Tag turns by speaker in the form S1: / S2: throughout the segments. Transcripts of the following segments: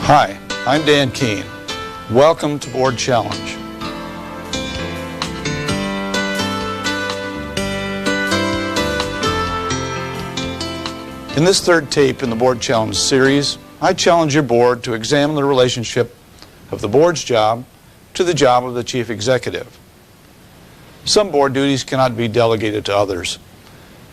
S1: Hi, I'm Dan Keene. Welcome to Board Challenge. In this third tape in the Board Challenge series, I challenge your board to examine the relationship of the board's job to the job of the chief executive. Some board duties cannot be delegated to others.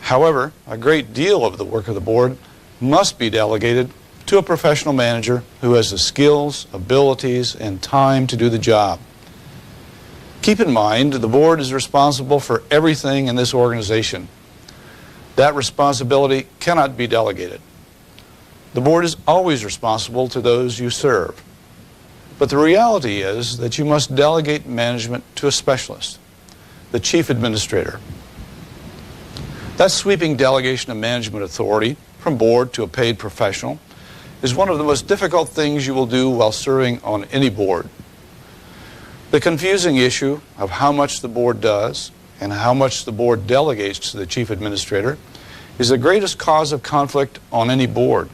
S1: However, a great deal of the work of the board must be delegated to a professional manager who has the skills, abilities, and time to do the job. Keep in mind, the board is responsible for everything in this organization. That responsibility cannot be delegated. The board is always responsible to those you serve. But the reality is that you must delegate management to a specialist, the chief administrator. That sweeping delegation of management authority from board to a paid professional is one of the most difficult things you will do while serving on any board. The confusing issue of how much the board does and how much the board delegates to the chief administrator is the greatest cause of conflict on any board.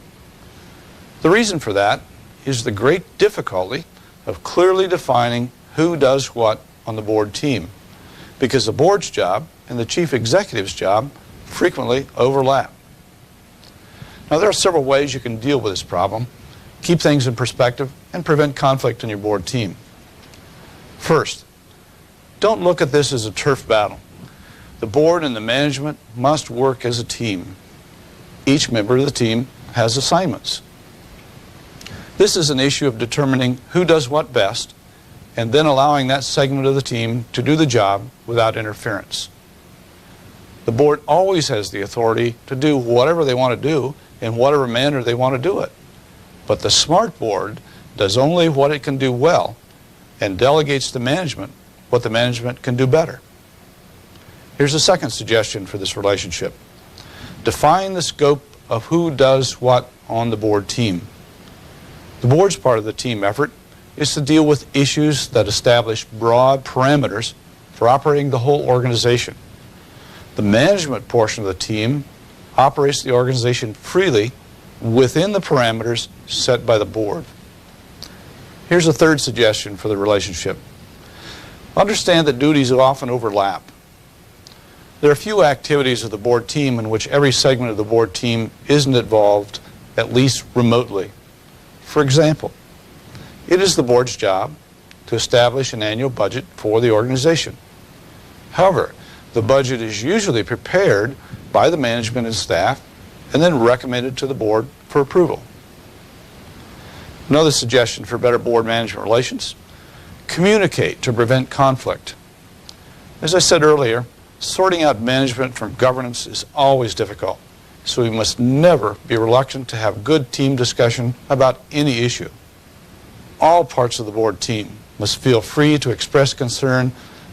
S1: The reason for that is the great difficulty of clearly defining who does what on the board team, because the board's job and the chief executive's job frequently overlap. Now, there are several ways you can deal with this problem, keep things in perspective, and prevent conflict in your board team. First, don't look at this as a turf battle. The board and the management must work as a team. Each member of the team has assignments. This is an issue of determining who does what best and then allowing that segment of the team to do the job without interference. The board always has the authority to do whatever they want to do in whatever manner they want to do it. But the smart board does only what it can do well and delegates to management what the management can do better. Here's a second suggestion for this relationship. Define the scope of who does what on the board team. The board's part of the team effort is to deal with issues that establish broad parameters for operating the whole organization. The management portion of the team operates the organization freely within the parameters set by the board. Here's a third suggestion for the relationship. Understand that duties often overlap. There are few activities of the board team in which every segment of the board team isn't involved, at least remotely. For example, it is the board's job to establish an annual budget for the organization. However, the budget is usually prepared by the management and staff and then recommended to the board for approval. Another suggestion for better board management relations: communicate to prevent conflict. As I said earlier, sorting out management from governance is always difficult, so we must never be reluctant to have good team discussion about any issue. All parts of the board team must feel free to express concern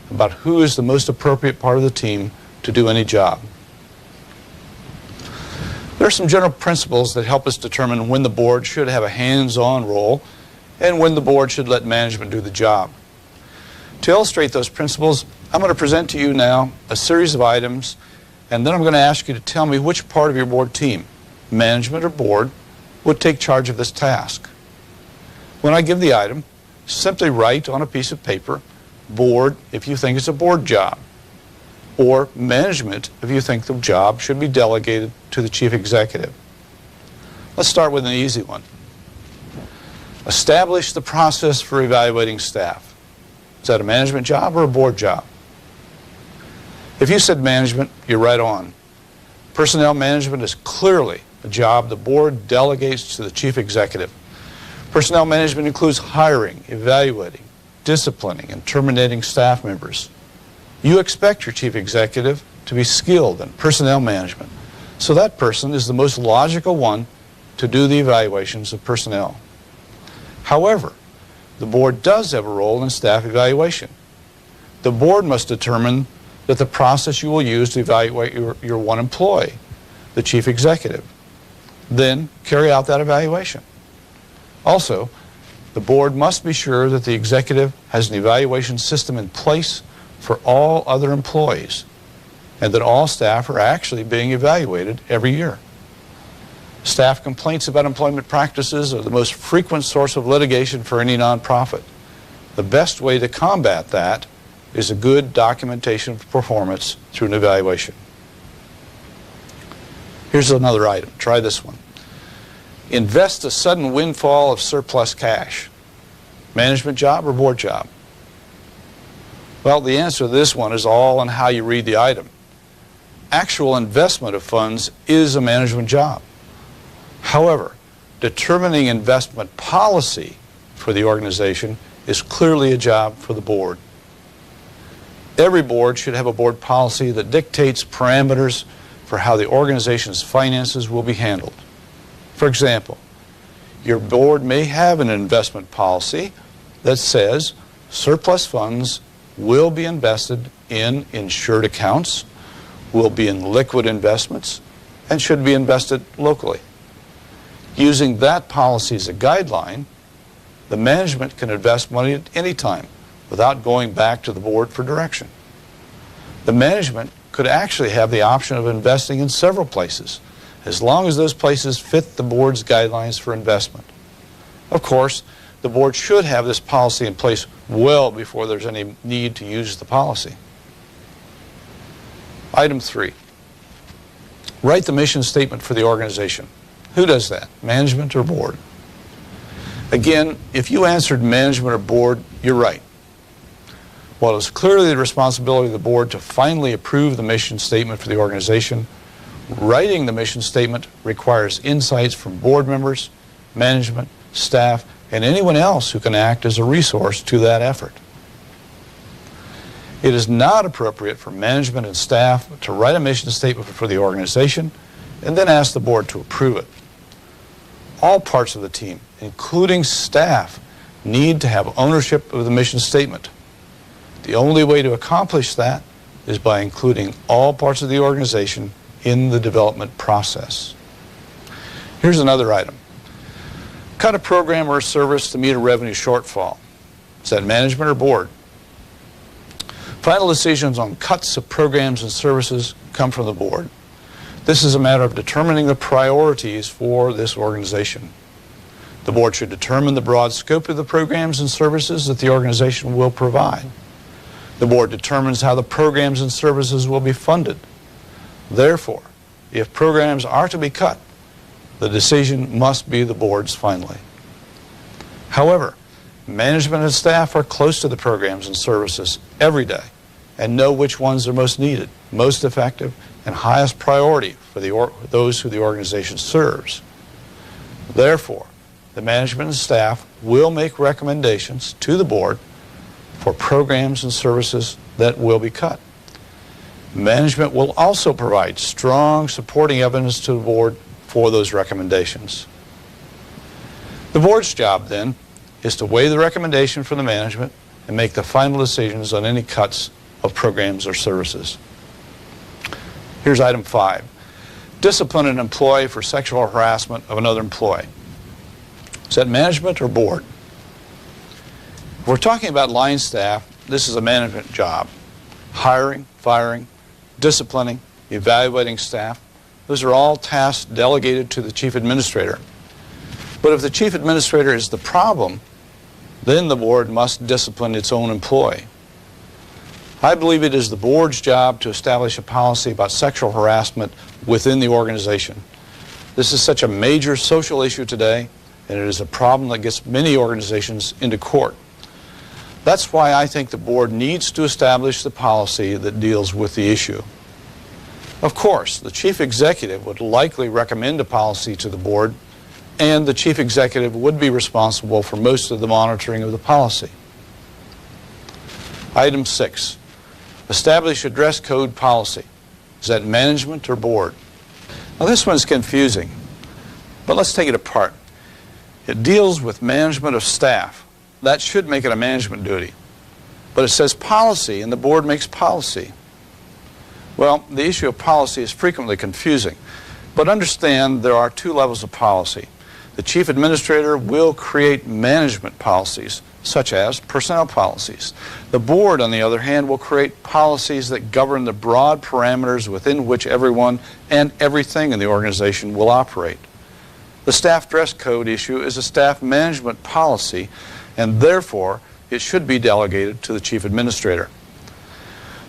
S1: about who is the most appropriate part of the team to do any job. There are some general principles that help us determine when the board should have a hands-on role and when the board should let management do the job. To illustrate those principles, I'm going to present to you now a series of items, and then I'm going to ask you to tell me which part of your board team, management or board, would take charge of this task. When I give the item, simply write on a piece of paper, board if you think it's a board job, or management if you think the job should be delegated to the chief executive. Let's start with an easy one. Establish the process for evaluating staff. Is that a management job or a board job? If you said management, you're right on. Personnel management is clearly a job the board delegates to the chief executive. Personnel management includes hiring, evaluating, disciplining, and terminating staff members. You expect your chief executive to be skilled in personnel management, so that person is the most logical one to do the evaluations of personnel. However, the board does have a role in staff evaluation. The board must determine that the process you will use to evaluate your one employee, the chief executive, then carry out that evaluation. Also, the board must be sure that the executive has an evaluation system in place for all other employees and that all staff are actually being evaluated every year. Staff complaints about employment practices are the most frequent source of litigation for any nonprofit. The best way to combat that is a good documentation of performance through an evaluation. Here's another item. Try this one. Invest a sudden windfall of surplus cash. Management job or board job? Well, the answer to this one is all in how you read the item. Actual investment of funds is a management job. However, determining investment policy for the organization is clearly a job for the board. Every board should have a board policy that dictates parameters for how the organization's finances will be handled. For example, your board may have an investment policy that says surplus funds will be invested in insured accounts, will be in liquid investments, and should be invested locally. Using that policy as a guideline, the management can invest money at any time without going back to the board for direction. The management could actually have the option of investing in several places, as long as those places fit the board's guidelines for investment. Of course, the board should have this policy in place well before there's any need to use the policy. Item 3, write the mission statement for the organization. Who does that, management or board? Again, if you answered management or board, you're right. While it's clearly the responsibility of the board to finally approve the mission statement for the organization, writing the mission statement requires insights from board members, management, staff, and anyone else who can act as a resource to that effort. It is not appropriate for management and staff to write a mission statement for the organization and then ask the board to approve it. All parts of the team, including staff, need to have ownership of the mission statement. The only way to accomplish that is by including all parts of the organization in the development process. Here's another item. Cut a program or a service to meet a revenue shortfall. Is that management or board? Final decisions on cuts of programs and services come from the board. This is a matter of determining the priorities for this organization. The board should determine the broad scope of the programs and services that the organization will provide. The board determines how the programs and services will be funded. Therefore, if programs are to be cut, the decision must be the board's finally. However, management and staff are close to the programs and services every day and know which ones are most needed, most effective, and highest priority for those who the organization serves. Therefore, the management and staff will make recommendations to the board for programs and services that will be cut. Management will also provide strong supporting evidence to the board for those recommendations. The board's job, then, is to weigh the recommendation from the management and make the final decisions on any cuts of programs or services. Here's item 5. Discipline an employee for sexual harassment of another employee. Is that management or board? If we're talking about line staff, this is a management job. Hiring, firing, disciplining, evaluating staff, those are all tasks delegated to the chief administrator. But if the chief administrator is the problem, then the board must discipline its own employee. I believe it is the board's job to establish a policy about sexual harassment within the organization. This is such a major social issue today, and it is a problem that gets many organizations into court. That's why I think the board needs to establish the policy that deals with the issue. Of course, the chief executive would likely recommend a policy to the board, and the chief executive would be responsible for most of the monitoring of the policy. Item 6, establish a dress code policy. Is that management or board? Now this one's confusing, but let's take it apart. It deals with management of staff. That should make it a management duty. But it says policy, and the board makes policy. Well, the issue of policy is frequently confusing, but understand there are 2 levels of policy. The chief administrator will create management policies, such as personnel policies. The board, on the other hand, will create policies that govern the broad parameters within which everyone and everything in the organization will operate. The staff dress code issue is a staff management policy, and therefore it should be delegated to the chief administrator.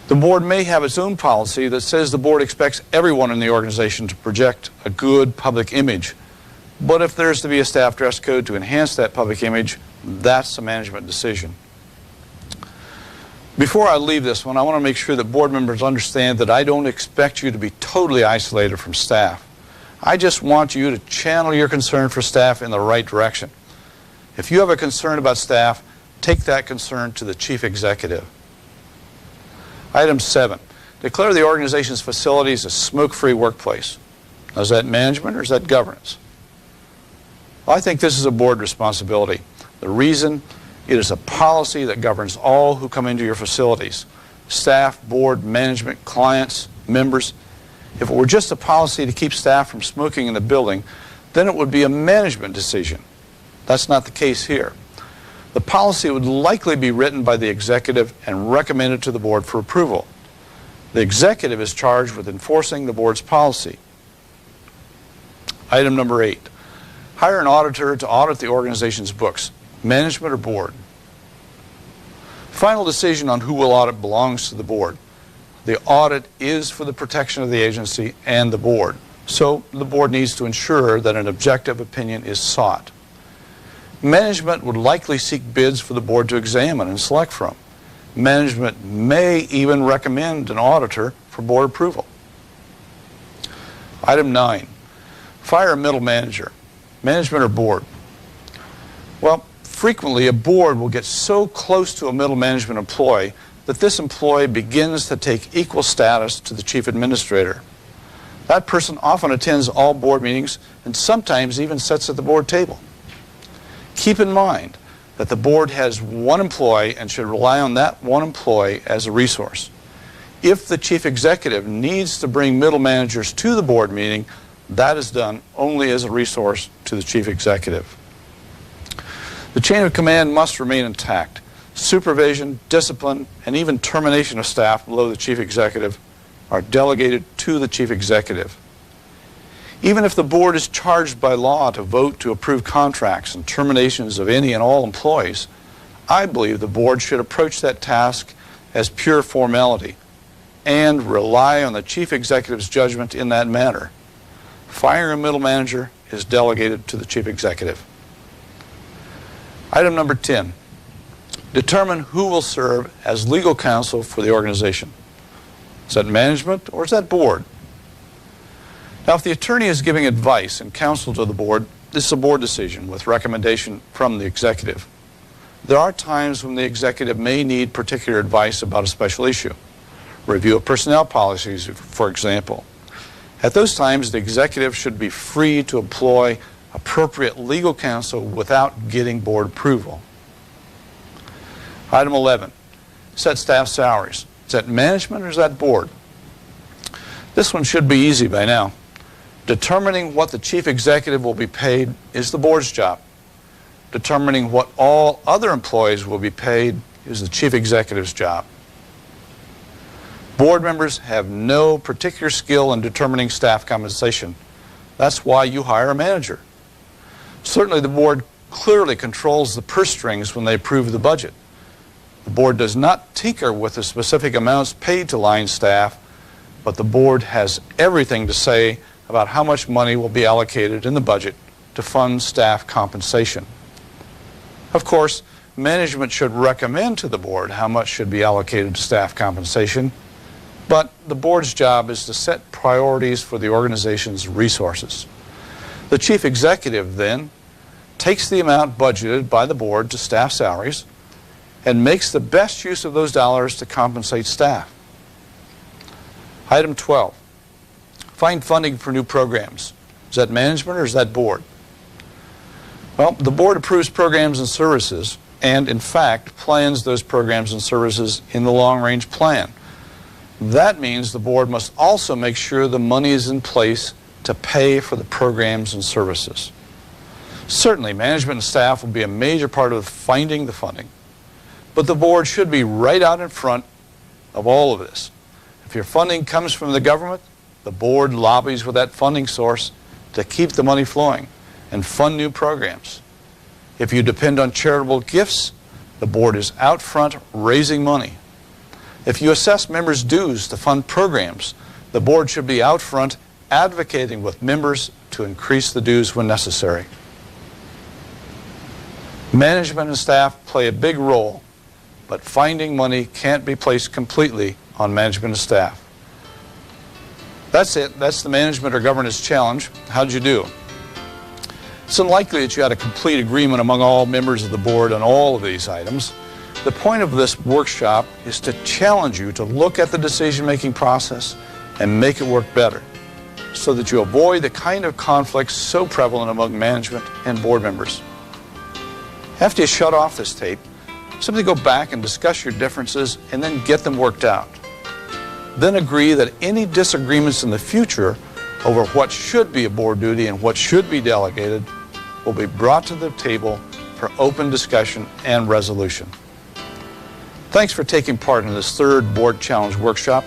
S1: The board may have its own policy that says the board expects everyone in the organization to project a good public image. But if there's to be a staff dress code to enhance that public image, that's a management decision. Before I leave this one, I want to make sure that board members understand that I don't expect you to be totally isolated from staff. I just want you to channel your concern for staff in the right direction. If you have a concern about staff, take that concern to the chief executive. Item 7, declare the organization's facilities a smoke-free workplace. Now, is that management or is that governance? Well, I think this is a board responsibility. The reason, it is a policy that governs all who come into your facilities. Staff, board, management, clients, members. If it were just a policy to keep staff from smoking in the building, then it would be a management decision. That's not the case here. The policy would likely be written by the executive and recommended to the board for approval. The executive is charged with enforcing the board's policy. Item number 8, hire an auditor to audit the organization's books, management or board. Final decision on who will audit belongs to the board. The audit is for the protection of the agency and the board, so the board needs to ensure that an objective opinion is sought. Management would likely seek bids for the board to examine and select from. Management may even recommend an auditor for board approval. Item 9, fire a middle manager, management or board. Well, frequently a board will get so close to a middle management employee that this employee begins to take equal status to the chief administrator. That person often attends all board meetings and sometimes even sits at the board table. Keep in mind that the board has one employee and should rely on that one employee as a resource. If the chief executive needs to bring middle managers to the board meeting, that is done only as a resource to the chief executive. The chain of command must remain intact. Supervision, discipline, and even termination of staff below the chief executive are delegated to the chief executive. Even if the board is charged by law to vote to approve contracts and terminations of any and all employees, I believe the board should approach that task as pure formality and rely on the chief executive's judgment in that matter. Firing a middle manager is delegated to the chief executive. Item number 10, determine who will serve as legal counsel for the organization. Is that management or is that board? Now, if the attorney is giving advice and counsel to the board, this is a board decision with recommendation from the executive. There are times when the executive may need particular advice about a special issue. Review of personnel policies, for example. At those times, the executive should be free to employ appropriate legal counsel without getting board approval. Item 11, set staff salaries. Is that management or is that board? This one should be easy by now. Determining what the chief executive will be paid is the board's job. Determining what all other employees will be paid is the chief executive's job. Board members have no particular skill in determining staff compensation. That's why you hire a manager. Certainly the board clearly controls the purse strings when they approve the budget. The board does not tinker with the specific amounts paid to line staff, but the board has everything to say about how much money will be allocated in the budget to fund staff compensation. Of course, management should recommend to the board how much should be allocated to staff compensation, but the board's job is to set priorities for the organization's resources. The chief executive then takes the amount budgeted by the board to staff salaries and makes the best use of those dollars to compensate staff. Item 12, find funding for new programs. Is that management or is that board? Well, the board approves programs and services and, in fact, plans those programs and services in the long-range plan. That means the board must also make sure the money is in place to pay for the programs and services. Certainly, management and staff will be a major part of finding the funding, but the board should be right out in front of all of this. If your funding comes from the government, the board lobbies with that funding source to keep the money flowing. and fund new programs. If you depend on charitable gifts, the board is out front raising money. If you assess members' dues to fund programs, the board should be out front advocating with members to increase the dues when necessary. Management and staff play a big role, but finding money can't be placed completely on management and staff. That's it. That's the management or governance challenge. How'd you do? It's unlikely that you had a complete agreement among all members of the board on all of these items. The point of this workshop is to challenge you to look at the decision-making process and make it work better, so that you avoid the kind of conflicts so prevalent among management and board members. After you shut off this tape, simply go back and discuss your differences and then get them worked out. Then agree that any disagreements in the future over what should be a board duty and what should be delegated will be brought to the table for open discussion and resolution. Thanks for taking part in this third Board Challenge workshop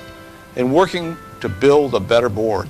S1: and working to build a better board.